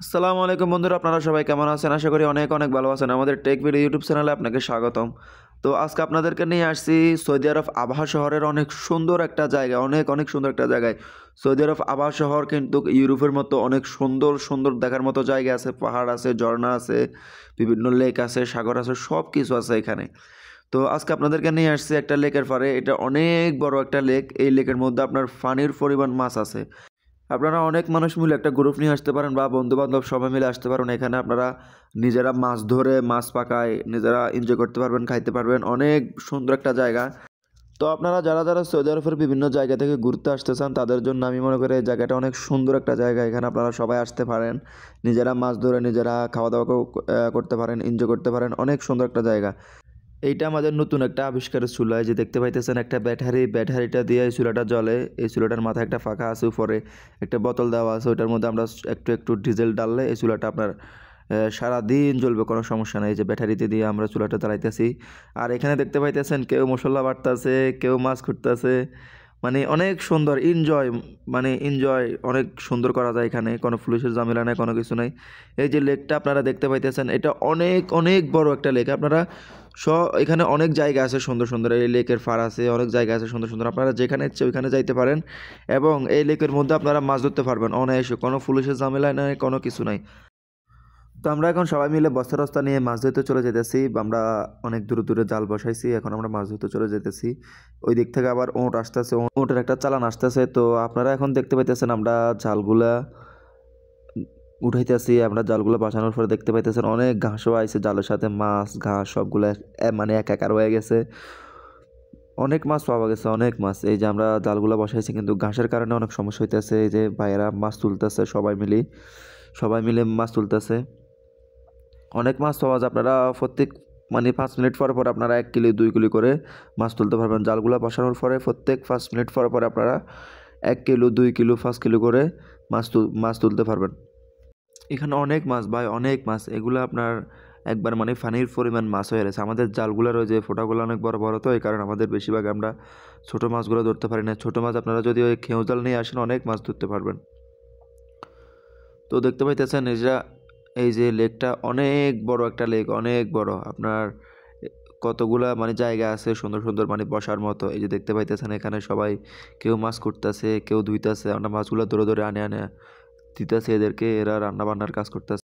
আসসালামু আলাইকুম বন্ধুরা, আপনারা সবাই কেমন আছেন? আশা করি অনেক অনেক ভালো আছেন। আমাদের টেক ভিডিও ইউটিউব চ্যানেলে আপনাকে স্বাগতম। তো আজকে আপনাদেরকে নিয়ে আসছি সৌদি আরব আবহা শহরের অনেক সুন্দর একটা জায়গা, অনেক অনেক সুন্দর একটা জায়গায়। সৌদি আরব আবহা শহর কিন্তু ইউরোপের মতো অনেক সুন্দর সুন্দর দেখার মতো জায়গা আছে, পাহাড় আছে, ঝর্ণা আছে, বিভিন্ন লেক আছে, সাগর আছে, সব কিছু আছে এখানে। তো আজকে আপনাদেরকে নিয়ে আসছি একটা লেকের পাড়ে। এটা অনেক বড় একটা লেক। এই লেকের মধ্যে আপনার পানির পরিমাণ মাছ আছে। আপনারা অনেক মানুষ মিলে একটা গ্রুপ নিয়ে আসতে পারেন বা বন্ধু-বান্ধব সবাই মিলে আসতে পারেন। এখানে আপনারা নিজেরা মাছ ধরে, মাছ পাকায়, নিজেরা এনজয় করতে পারবেন, খাইতে পারবেন। অনেক সুন্দর একটা জায়গা। তো আপনারা যারা সৌদি আরবের বিভিন্ন জায়গা থেকে ঘুরতে আসতে চান, তাদের জন্য আমি মনে করি এই জায়গাটা অনেক সুন্দর একটা জায়গা। এখানে আপনারা সবাই আসতে পারেন। নিজেরা মাছ ধরে, নিজেরা খাওয়া-দাওয়া করতে পারেন, এনজয় করতে পারেন। অনেক সুন্দর একটা জায়গা। এইটা আমাদের নতুন একটা আবিষ্কারের চুলা। এই যে দেখতে পাইতেছেন একটা ব্যাটারিটা দিয়ে এই চুলাটা জ্বলে। এই চুলাটার মাথায় একটা ফাঁকা আছে, উপরে একটা বোতল দেওয়া আছে। ওইটার মধ্যে আমরা একটু একটু ডিজেল ডাললে এই চুলাটা আপনার সারাদিন জ্বলবে, কোনো সমস্যা নাই। এই যে ব্যাটারিতে দিয়ে আমরা চুলাটা জ্বালাইতেছি। আর এখানে দেখতে পাইতেছেন কেউ মশলা বাটতেছে, কেউ মাছ খুঁড়তেছে। মানে অনেক সুন্দর এনজয়, মানে এনজয় অনেক সুন্দর করা যায় এখানে। কোনো পুলিশের ঝামেলা নাই, কোনো কিছু নাই। এই যে লেকটা আপনারা দেখতে পাইতেছেন, এটা অনেক অনেক বড় একটা লেক। আপনারা স এখানে অনেক জায়গা আছে সুন্দর সুন্দর। এই লেকের পাড় আছে, অনেক জায়গা আছে সুন্দর সুন্দর। আপনারা যেখানে ইচ্ছে ওইখানে যাইতে পারেন এবং এই লেকের মধ্যে আপনারা মাছ ধরতে পারবেন অনায়াসে। কোনো পুলিশের ঝামেলা নাই, কোনো কিছু নাই। তো আমরা এখন সবাই মিলে বস্তা টস্তা নিয়ে মাছ ধরতে চলে যেতেছি। আমরা অনেক দূরে দূরে জাল বসাইছি, এখন আমরা মাছ ধরতে চলে যেতেছি। ওই দিক থেকে আবার ওঁট আসতেছে, ওঁটের একটা চালান আসতেছে। তো আপনারা এখন দেখতে পাইতেছেন আমরা জালগুলা উঠাইতেছি। আমরা জালগুলো বাসানোর পরে দেখতে পাইতেছেন অনেক ঘাসও আইছে জালের সাথে, মাছ ঘাস সবগুলো মানে একাকার হয়ে গেছে। অনেক মাছ পাওয়া গেছে, অনেক মাছ। এই যে আমরা জালগুলো বসাইছি, কিন্তু ঘাসের কারণে অনেক সমস্যা হইতেছে। এই যে ভাইয়েরা মাছ তুলতেছে, সবাই মিলে মাছ তুলতেছে। অনেক মাছ পাওয়া যায়। আপনারা প্রত্যেক মানে 5 মিনিট পর পর আপনারা 1 কিলো 2 কিলো করে মাছ তুলতে পারবেন। জালগুলো বসানোর পরে প্রত্যেক 5 মিনিট পর পর আপনারা 1 কিলো 2 কিলো 5 কিলো করে মাছ তুলতে পারবেন। এখানে অনেক মাছ ভাই, অনেক মাছ। এগুলো আপনার একবার মানে পানির পরিমাণ মাছ হয়ে গেছে। আমাদের জালগুলোর ওই যে ফোঁটাগুলো অনেক বড় বড়, তো এই কারণে আমাদের বেশিরভাগ আমরা ছোট মাছগুলো ধরতে পারি না। ছোট মাছ আপনারা যদি ওই খেউ জাল নিয়ে আসেন অনেক মাছ ধরতে পারবেন। তো দেখতে পাইতেছেন এই যে লেকটা অনেক বড় একটা লেক, অনেক বড়। আপনার কতগুলা মানে জায়গা আছে সুন্দর সুন্দর, মানে বসার মতো। এই যে দেখতে পাইতেছেন এখানে সবাই কেউ মাছ কুটতেছে, কেউ ধুইতেছে। আমরা মাছগুলো ধরে ধরে আনে আনে দিতেছে এদেরকে, এরা রান্না বান্নার কাজ করতেছে।